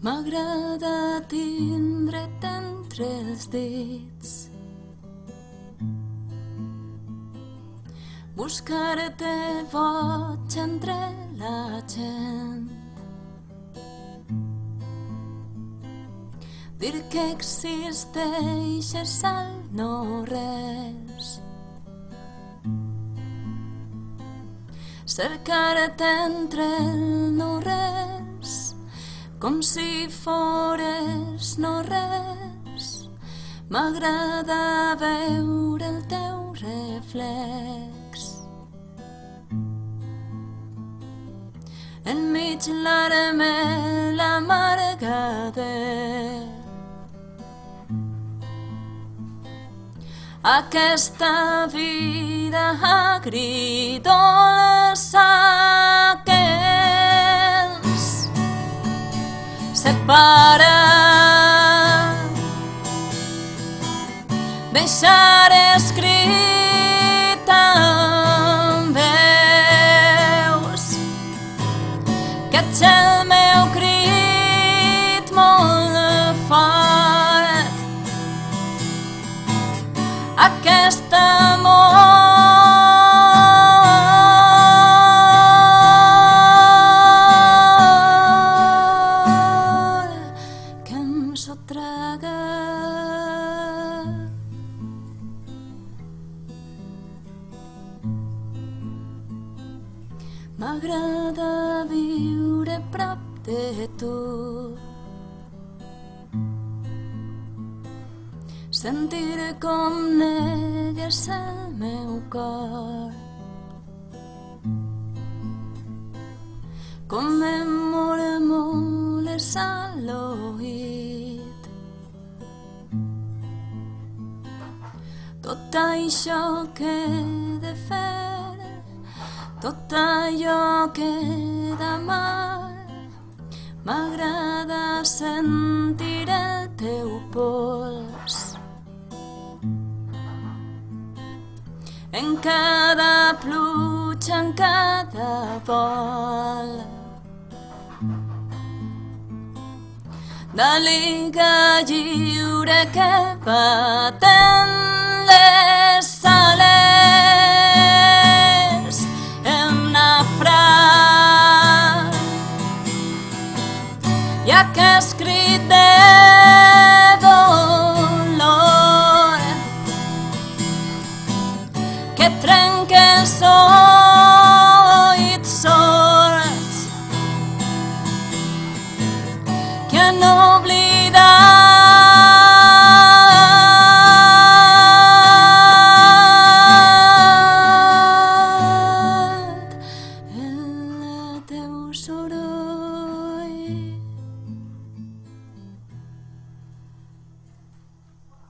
M'agrada tindre't entre els dits, buscar-te boig entre la gent, dir que existeixes al no-res, cercar-te entre el no-res, com si fores no-res. M'agrada veure el teu reflex enmig l'aramel amargader. Aquesta vida agridolça que ens separa, deixar escrit amb veus que ets el meu crit molt fort. Aquest amor que em sotraga. M'agrada viure prop de tu, sentir com negues el meu cor, com em murmures a l'oït. Tot això que he de fer, tot allò que he d'amar, m'agrada sentir el teu pols en cada pluja, en cada vol. D'àliga lliure que baten les ales en nafrat, i aquest crit de dolor que trenca els oïts sords, que han oblidat el teu soroll.